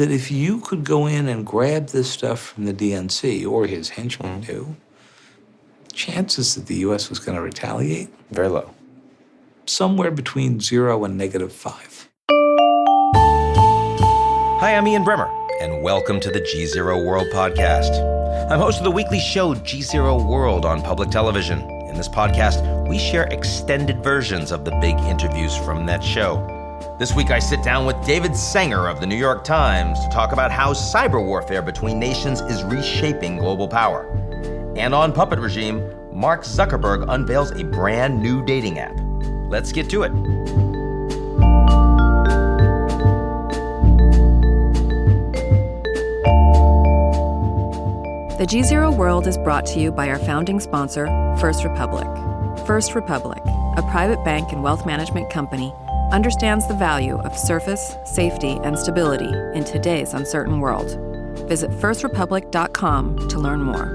that if you could go in and grab this stuff from the DNC, or his henchmen do, chances that the U.S. was going to retaliate? Very low. Somewhere between 0 and -5. Hi, I'm Ian Bremmer, and welcome to the GZERO World Podcast. I'm host of the weekly show GZERO World on public television. In this podcast, we share extended versions of the big interviews from that show. This week, I sit down with David Sanger of the New York Times to talk about how cyber warfare between nations is reshaping global power. And on Puppet Regime, Mark Zuckerberg unveils a brand new dating app. Let's get to it. The GZERO World is brought to you by our founding sponsor, First Republic. First Republic, a private bank and wealth management company, understands the value of surface, safety, and stability in today's uncertain world. Visit firstrepublic.com to learn more.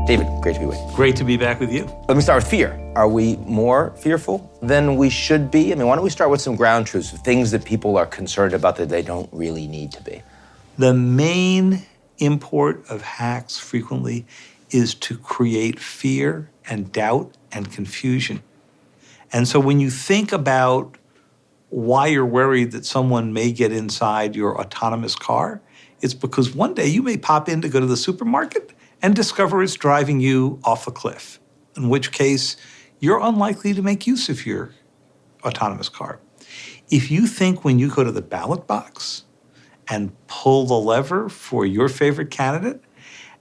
David, great to be with you. Great to be back with you. Let me start with fear. Are we more fearful than we should be? I mean, why don't we start with some ground truths, things that people are concerned about that they don't really need to be? The main import of hacks frequently is to create fear and doubt and confusion. And so when you think about why you're worried that someone may get inside your autonomous car, it's because one day you may pop in to go to the supermarket and discover it's driving you off a cliff, in which case you're unlikely to make use of your autonomous car. If you think when you go to the ballot box and pull the lever for your favorite candidate,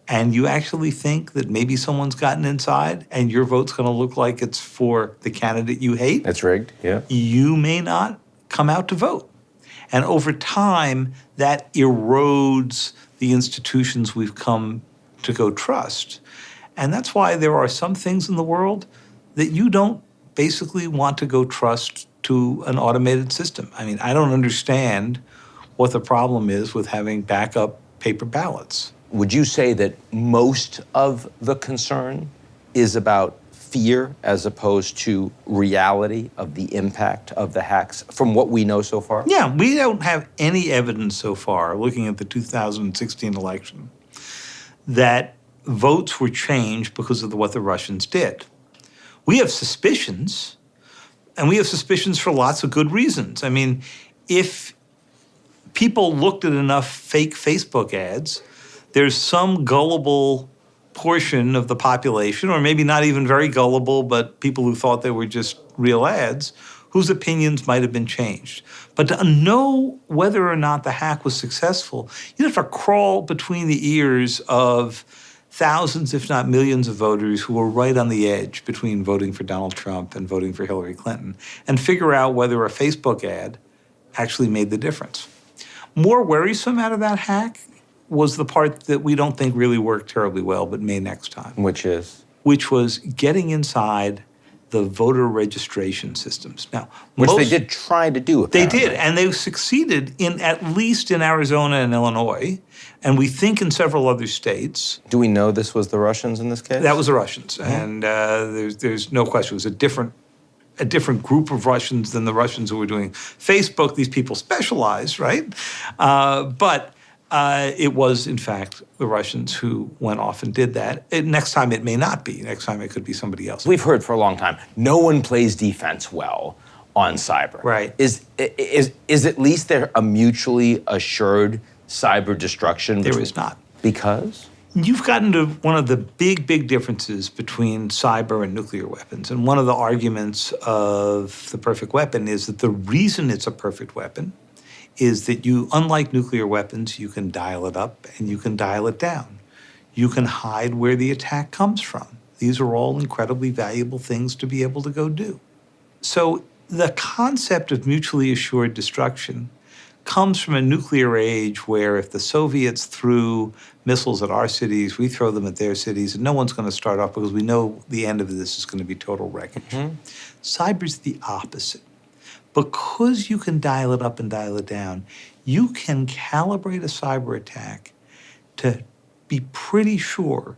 and you actually think that maybe someone's gotten inside and your vote's gonna look like it's for the candidate you hate, That's rigged, yeah. you may not come out to vote. And over time, that erodes the institutions we've come to go trust. And that's why there are some things in the world that you don't basically want to go trust to an automated system. I mean, I don't understand what the problem is with having backup paper ballots. Would you say that most of the concern is about fear as opposed to reality of the impact of the hacks from what we know so far? Yeah, we don't have any evidence so far, looking at the 2016 election, that votes were changed because of what the Russians did. We have suspicions, and we have suspicions for lots of good reasons. I mean, if people looked at enough fake Facebook ads, there's some gullible portion of the population, or maybe not even very gullible, but people who thought they were just real ads, whose opinions might have been changed. But to know whether or not the hack was successful, you have to crawl between the ears of thousands, if not millions, of voters who were right on the edge between voting for Donald Trump and voting for Hillary Clinton, and figure out whether a Facebook ad actually made the difference. More worrisome out of that hack was the part that we don't think really worked terribly well, but may next time. Which is? Which was getting inside the voter registration systems. Now, Which they did try to do, apparently. They did, and they succeeded at least in Arizona and Illinois, and we think in several other states. Do we know this was the Russians in this case? That was the Russians, and there's no question. It was a different group of Russians than the Russians who were doing Facebook. These people specialize, right? But it was, in fact, the Russians who went off and did that. Next time it may not be. Next time it could be somebody else. We've heard for a long time, no one plays defense well on cyber. Right. Is at least there a mutually assured cyber destruction? There is not. Because? You've gotten to one of the big differences between cyber and nuclear weapons. And one of the arguments of the perfect weapon is that the reason it's a perfect weapon is that you, unlike nuclear weapons, you can dial it up and you can dial it down. You can hide where the attack comes from. These are all incredibly valuable things to be able to go do. So the concept of mutually assured destruction comes from a nuclear age where if the Soviets threw missiles at our cities, we throw them at their cities, and no one's going to start off because we know the end of this is going to be total wreckage. Cyber's the opposite. Because you can dial it up and dial it down, you can calibrate a cyber attack to be pretty sure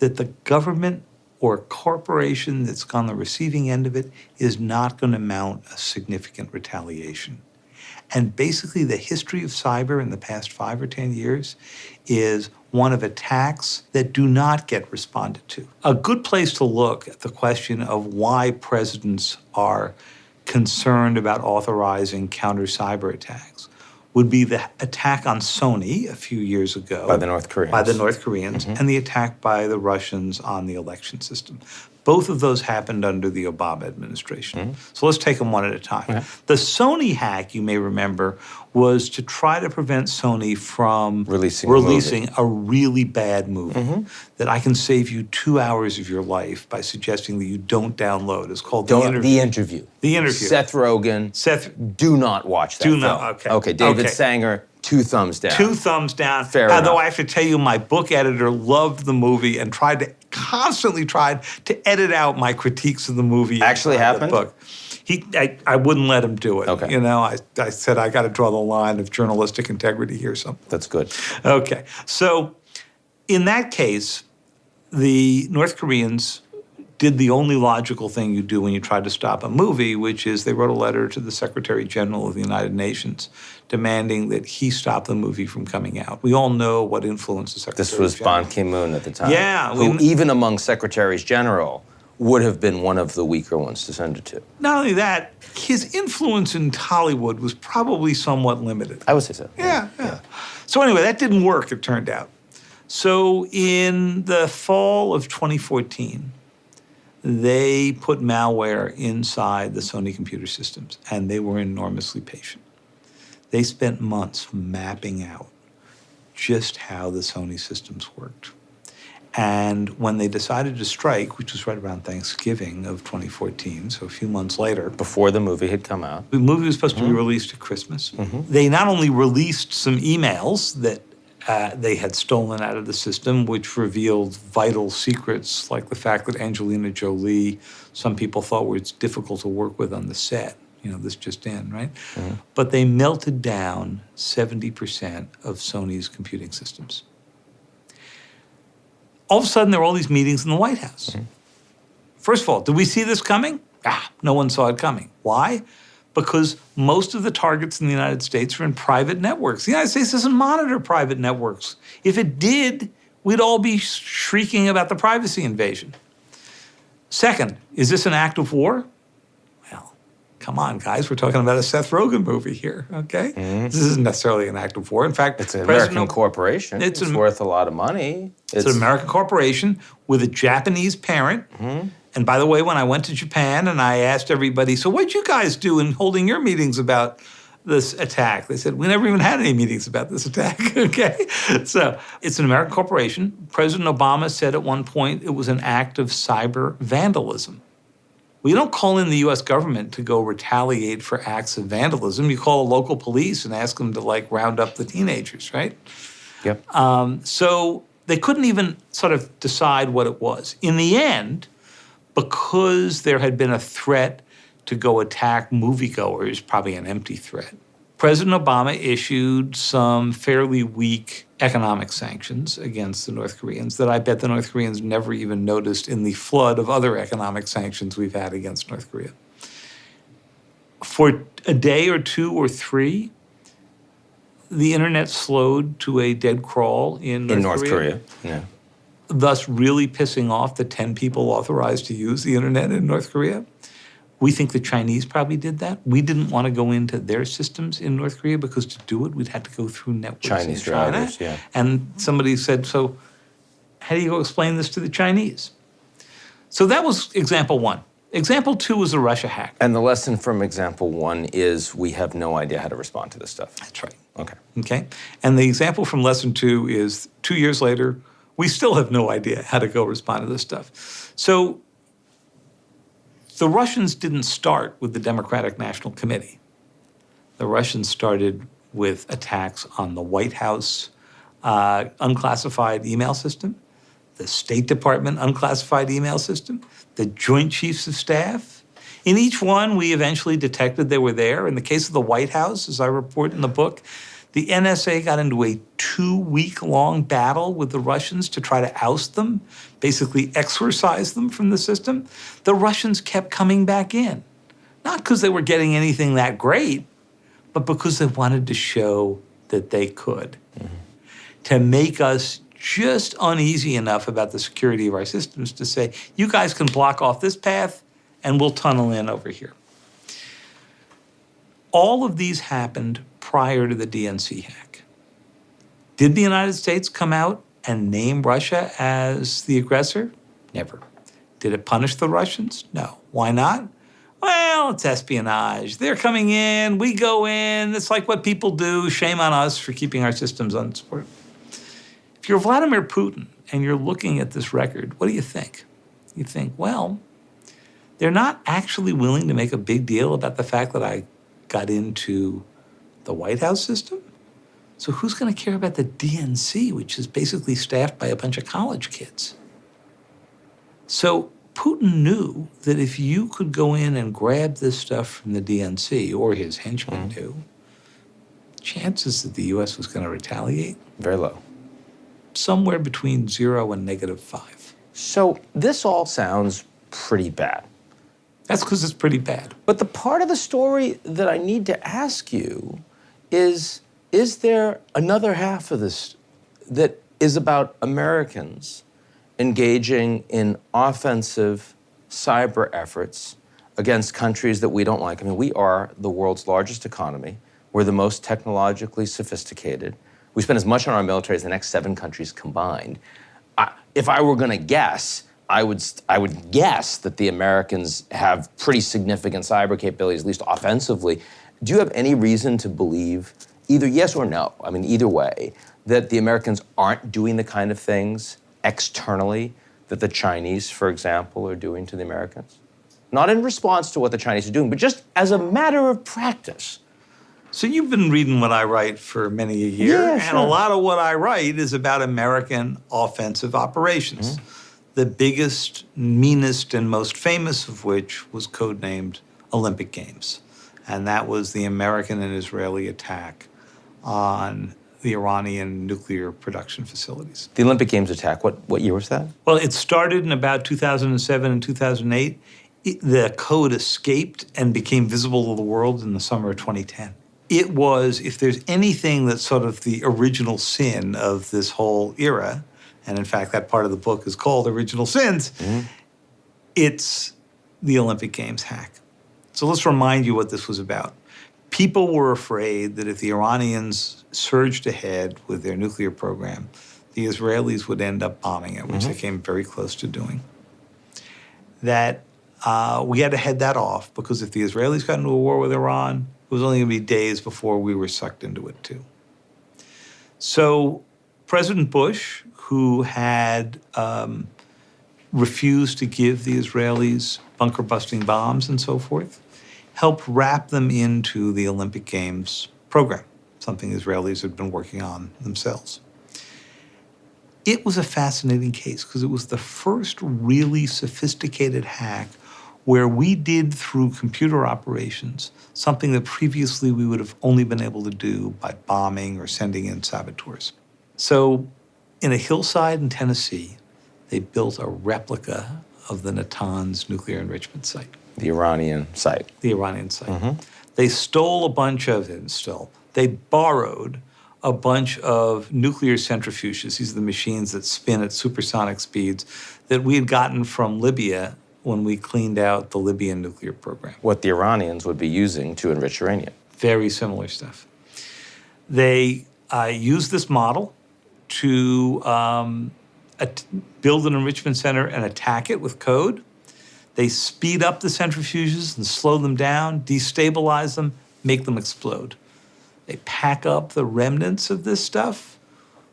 that the government or a corporation that's on the receiving end of it is not going to mount a significant retaliation. And basically, the history of cyber in the past 5 or 10 years is one of attacks that do not get responded to. A good place to look at the question of why presidents are concerned about authorizing counter cyber attacks would be the attack on Sony a few years ago. By the North Koreans. By the North Koreans, and the attack by the Russians on the election system. Both of those happened under the Obama administration. So let's take them one at a time. Okay. The Sony hack, you may remember, was to try to prevent Sony from releasing a really bad movie that I can save you 2 hours of your life by suggesting that you don't download. It's called The Interview. The Interview. The Interview. Seth Rogen. Do not watch that film. Okay. Okay, David Sanger, 2 thumbs down. 2 thumbs down. Fair Although enough. I have to tell you, my book editor loved the movie and constantly tried to edit out my critiques of the movie. Actually happened? The book. I wouldn't let him do it. Okay. You know, I said, I got to draw the line of journalistic integrity here. So. That's good. Okay. So in that case, the North Koreans did the only logical thing you do when you try to stop a movie, which is they wrote a letter to the Secretary General of the United Nations demanding that he stop the movie from coming out. We all know what influence the Secretary This was General. Ban Ki-moon at the time. Yeah. Who, even among secretaries general, would have been one of the weaker ones to send it to. Not only that, his influence in Hollywood was probably somewhat limited. I would say so. Yeah. So anyway, that didn't work, it turned out. So in the fall of 2014, they put malware inside the Sony computer systems, and they were enormously patient. They spent months mapping out just how the Sony systems worked. And when they decided to strike, which was right around Thanksgiving of 2014, so a few months later. Before the movie had come out. The movie was supposed to be released at Christmas. They not only released some emails that they had stolen out of the system, which revealed vital secrets, like the fact that Angelina Jolie, some people thought was difficult to work with on the set. You know, this just in, right? But they melted down 70% of Sony's computing systems. All of a sudden, there were all these meetings in the White House. First of all, did we see this coming? No one saw it coming. Why? Because most of the targets in the United States are in private networks. The United States doesn't monitor private networks. If it did, we'd all be shrieking about the privacy invasion. Second, is this an act of war? Well, come on, guys. We're talking about a Seth Rogen movie here, okay? This isn't necessarily an act of war. In fact, It's an American corporation. It's worth a lot of money. It's an American corporation with a Japanese parent. And by the way, when I went to Japan and I asked everybody, so what'd you guys do in holding your meetings about this attack? They said, we never even had any meetings about this attack, okay? So it's an American corporation. President Obama said at one point it was an act of cyber vandalism. Well, you don't call in the U.S. government to go retaliate for acts of vandalism. You call a local police and ask them to, like, round up the teenagers, right? Yep. So they couldn't even sort of decide what it was. In the end, because there had been a threat to go attack moviegoers, probably an empty threat, President Obama issued some fairly weak economic sanctions against the North Koreans that I bet the North Koreans never even noticed in the flood of other economic sanctions we've had against North Korea. For a day or 2 or 3, the internet slowed to a dead crawl in North Korea. Yeah. Thus really pissing off the 10 people authorized to use the internet in North Korea. We think the Chinese probably did that. We didn't want to go into their systems in North Korea because to do it, we'd have to go through networks Chinese in China. drivers, yeah. And somebody said, so how do you go explain this to the Chinese? So that was example 1. Example 2 was the Russia hack. And the lesson from example 1 is we have no idea how to respond to this stuff. That's right. Okay. And the example from lesson 2 is 2 years later, we still have no idea how to go respond to this stuff. So the Russians didn't start with the Democratic National Committee. The Russians started with attacks on the White House unclassified email system, the State Department unclassified email system, the Joint Chiefs of Staff. In each one, we eventually detected they were there. In the case of the White House, as I report in the book, The NSA got into a 2-week-long battle with the Russians to try to oust them, basically exorcise them from the system. The Russians kept coming back in, not because they were getting anything that great, but because they wanted to show that they could, to make us just uneasy enough about the security of our systems to say, you guys can block off this path and we'll tunnel in over here. All of these happened prior to the DNC hack. Did the United States come out and name Russia as the aggressor? Never. Did it punish the Russians? No. Why not? Well, it's espionage. They're coming in, we go in. It's like what people do. Shame on us for keeping our systems unsupported. If you're Vladimir Putin and you're looking at this record, what do you think? You think, well, they're not actually willing to make a big deal about the fact that I got into the White House system? So who's going to care about the DNC, which is basically staffed by a bunch of college kids? So Putin knew that if you could go in and grab this stuff from the DNC, or his henchmen knew, chances that the U.S. was going to retaliate? Very low. Somewhere between 0 and -5. So this all sounds pretty bad. That's because it's pretty bad. But the part of the story that I need to ask you is there another half of this that is about Americans engaging in offensive cyber efforts against countries that we don't like? I mean, we are the world's largest economy. We're the most technologically sophisticated. We spend as much on our military as the next 7 countries combined. If I were going to guess, I would guess that the Americans have pretty significant cyber capabilities, at least offensively. Do you have any reason to believe, either yes or no, I mean, either way, that the Americans aren't doing the kind of things externally that the Chinese, for example, are doing to the Americans? Not in response to what the Chinese are doing, but just as a matter of practice. So you've been reading what I write for many a year, Yeah, and sure. a lot of what I write is about American offensive operations. The biggest, meanest, and most famous of which was codenamed Olympic Games. And that was the American and Israeli attack on the Iranian nuclear production facilities. The Olympic Games attack, what year was that? Well, it started in about 2007 and 2008. The code escaped and became visible to the world in the summer of 2010. It was, if there's anything that's sort of the original sin of this whole era, and in fact, that part of the book is called Original Sins, it's the Olympic Games hack. So let's remind you what this was about. People were afraid that if the Iranians surged ahead with their nuclear program, the Israelis would end up bombing it, which they came very close to doing. That we had to head that off, because if the Israelis got into a war with Iran, it was only going to be days before we were sucked into it too. So President Bush, who had refused to give the Israelis bunker-busting bombs and so forth, helped wrap them into the Olympic Games program, something Israelis had been working on themselves. It was a fascinating case because it was the first really sophisticated hack where we did, through computer operations, something that previously we would have only been able to do by bombing or sending in saboteurs. So in a hillside in Tennessee, they built a replica of the Natanz nuclear enrichment site. The Iranian site. The Iranian site. They stole a bunch of it, they borrowed a bunch of nuclear centrifuges. These are the machines that spin at supersonic speeds that we had gotten from Libya when we cleaned out the Libyan nuclear program. What the Iranians would be using to enrich uranium. Very similar stuff. They used this model to build an enrichment center and attack it with code. They speed up the centrifuges and slow them down, destabilize them, make them explode. They pack up the remnants of this stuff,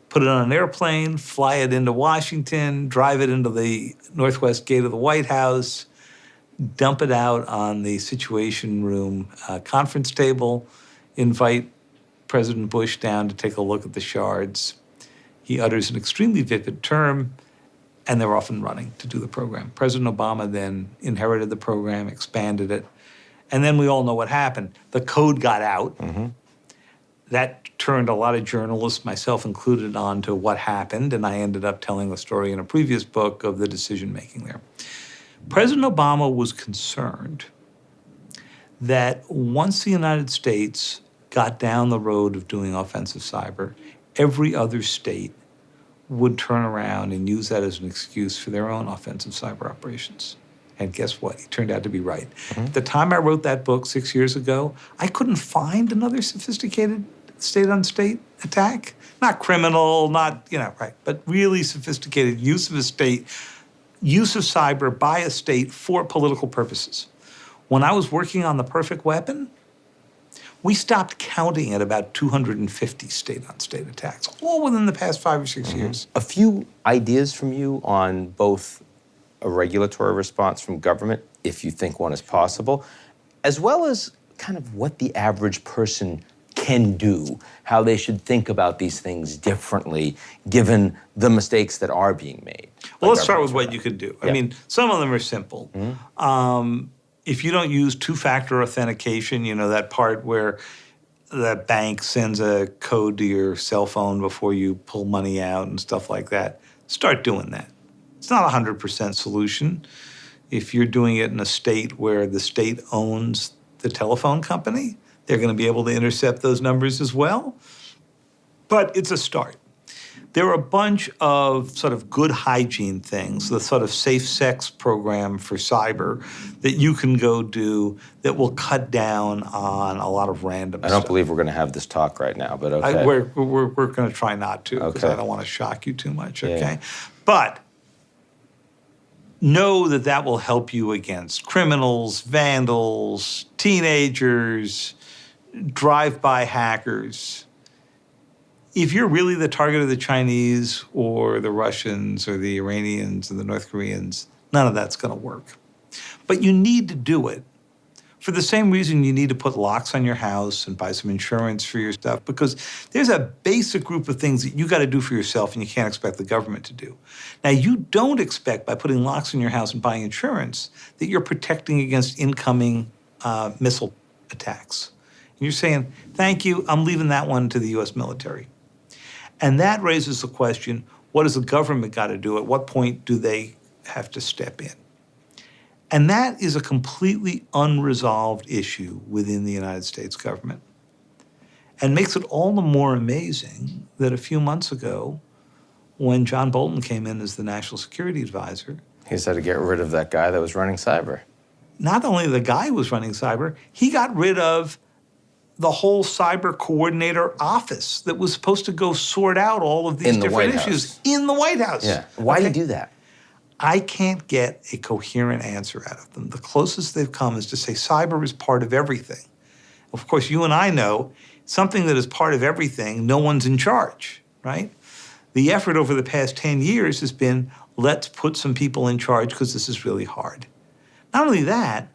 put it on an airplane, fly it into Washington, drive it into the northwest gate of the White House, dump it out on the Situation Room conference table, invite President Bush down to take a look at the shards. He utters an extremely vivid term, and they're off and running to do the program. President Obama then inherited the program, expanded it, and then we all know what happened. The code got out, That turned a lot of journalists, myself included, on to what happened, and I ended up telling the story in a previous book of the decision-making there. President Obama was concerned that once the United States got down the road of doing offensive cyber, every other state would turn around and use that as an excuse for their own offensive cyber operations. And guess what? He turned out to be right. At the time I wrote that book 6 years ago, I couldn't find another sophisticated state-on-state attack. Not criminal, not, right, but really sophisticated use of a state, use of cyber by a state for political purposes. When I was working on The Perfect Weapon, we stopped counting at about 250 state-on-state attacks, all within the past 5 or 6 years. A few ideas from you on both a regulatory response from government, if you think one is possible, as well as kind of what the average person can do, how they should think about these things differently, given the mistakes that are being made. Well, let's start with what you could do. Yeah. I mean, some of them are simple. If you don't use two-factor authentication, that part where the bank sends a code to your cell phone before you pull money out and stuff like that, start doing that. It's not a 100% solution. If you're doing it in a state where the state owns the telephone company, they're going to be able to intercept those numbers as well. But it's a start. There are a bunch of sort of good hygiene things, the sort of safe sex program for cyber that you can go do that will cut down on a lot of random stuff. I don't believe we're going to have this talk right now, but okay. We're going to try not to because Okay. I don't want to shock you too much, Yeah. okay? But know that that will help you against criminals, vandals, teenagers, drive-by hackers. If you're really the target of the Chinese or the Russians or the Iranians or the North Koreans, none of that's going to work. But you need to do it for the same reason you need to put locks on your house and buy some insurance for your stuff, because there's a basic group of things that you got to do for yourself and you can't expect the government to do. Now, you don't expect by putting locks in your house and buying insurance that you're protecting against incoming missile attacks. And you're saying, thank you, I'm leaving that one to the US military. And that raises the question, what does the government got to do? At what point do they have to step in? And that is a completely unresolved issue within the United States government. And makes it all the more amazing that a few months ago, when John Bolton came in as the National Security Advisor, He said to get rid of that guy that was running cyber. not only the guy who was running cyber, he got rid of the whole cyber coordinator office that was supposed to go sort out all of these In the different White issues House. in the White House. Yeah. Why do Okay? you do that? I can't get a coherent answer out of them. The closest they've come is to say cyber is part of everything. Of course, you and I know something that is part of everything, no one's in charge, right? The effort over the past 10 years has been, let's put some people in charge because this is really hard. Not only that,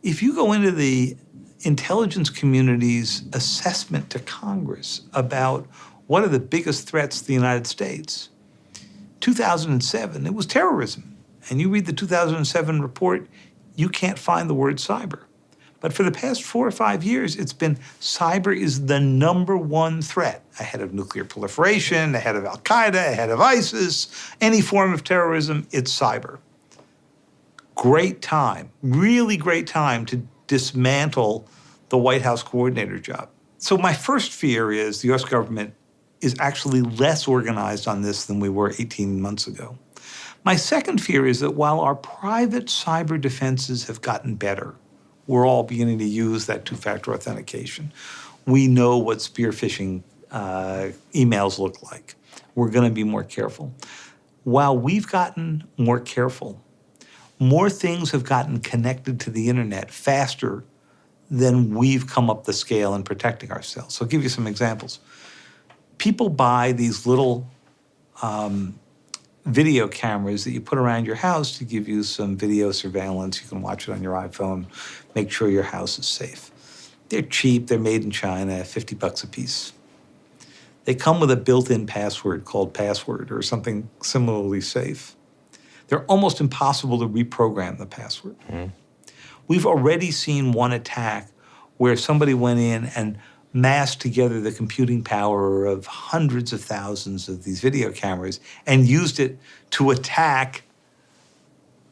if you go into the intelligence community's assessment to Congress about what are the biggest threats to the United States, 2007, it was terrorism. And you read the 2007 report, you can't find the word cyber. But for the past 4 or 5 years, it's been cyber is the number one threat, ahead of nuclear proliferation, ahead of Al-Qaeda, ahead of ISIS, any form of terrorism, it's cyber. Great time, really great time to dismantle the White House coordinator job. So my first fear is the US government is actually less organized on this than we were 18 months ago. My second fear is that while our private cyber defenses have gotten better, we're all beginning to use that two-factor authentication. We know what spear phishing emails look like. We're going to be more careful. While we've gotten more careful, more things have gotten connected to the internet faster than we've come up the scale in protecting ourselves. So I'll give you some examples. People buy these little video cameras that you put around your house to give you some video surveillance. You can watch it on your iPhone, make sure your house is safe. They're cheap, they're made in China, $50 a piece. They come with a built-in password called password or something similarly safe. They're almost impossible to reprogram the password. We've already seen one attack where somebody went in and massed together the computing power of hundreds of thousands of these video cameras and used it to attack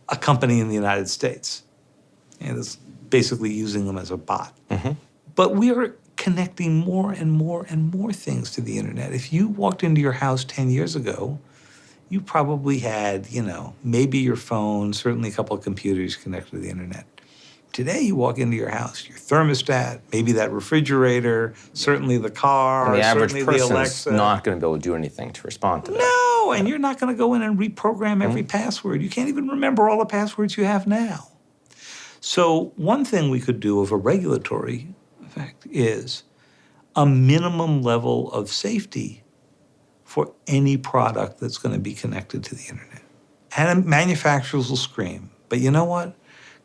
a company in the United States. And it's basically using them as a bot. But we are connecting more and more and more things to the internet. If you walked into your house 10 years ago, you probably had, maybe your phone, certainly a couple of computers connected to the internet. Today, you walk into your house, your thermostat, maybe that refrigerator, certainly the car, And the average certainly the person's Alexa. not going to be able to do anything to respond to that. No, and you're not going to go in and reprogram every password. You can't even remember all the passwords you have now. So one thing we could do of a regulatory effect is a minimum level of safety for any product that's going to be connected to the internet. And manufacturers will scream. But you know what?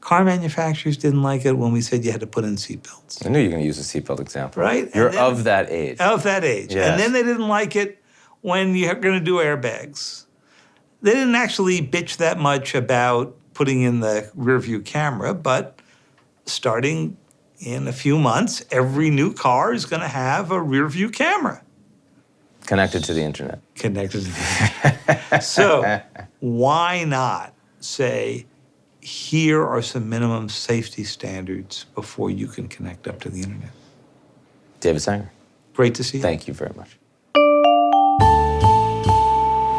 Car manufacturers didn't like it when we said you had to put in seatbelts. I knew you were going to use a seatbelt example. Right? You're And then- of that age. Of that age. Yes. And then they didn't like it when you're going to do airbags. They didn't actually bitch that much about putting in the rear view camera, but starting in a few months, every new car is going to have a rear view camera. Connected to the internet. Connected to the So why not say, here are some minimum safety standards before you can connect up to the internet? David Sanger, Great to see you. thank you very much.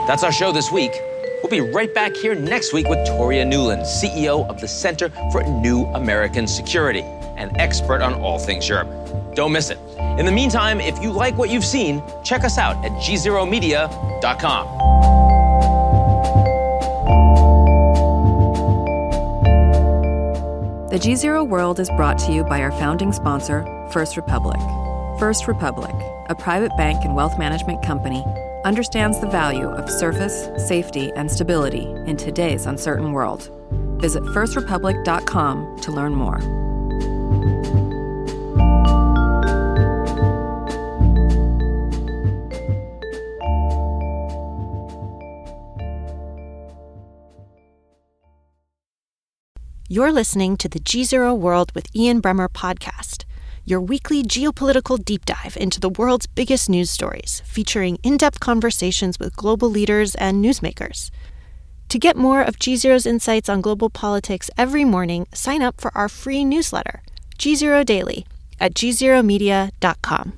That's our show this week. We'll be right back here next week with Toria Newland, CEO of the Center for New American Security, an expert on all things Europe. Don't miss it. In the meantime, if you like what you've seen, check us out at gzeromedia.com. The GZERO World is brought to you by our founding sponsor, First Republic. First Republic, a private bank and wealth management company, understands the value of surface, safety, and stability in today's uncertain world. Visit firstrepublic.com to learn more. You're listening to the GZERO World with Ian Bremmer podcast, your weekly geopolitical deep dive into the world's biggest news stories, featuring in-depth conversations with global leaders and newsmakers. To get more of GZERO's insights on global politics every morning, sign up for our free newsletter, GZERO Daily, at gzeromedia.com.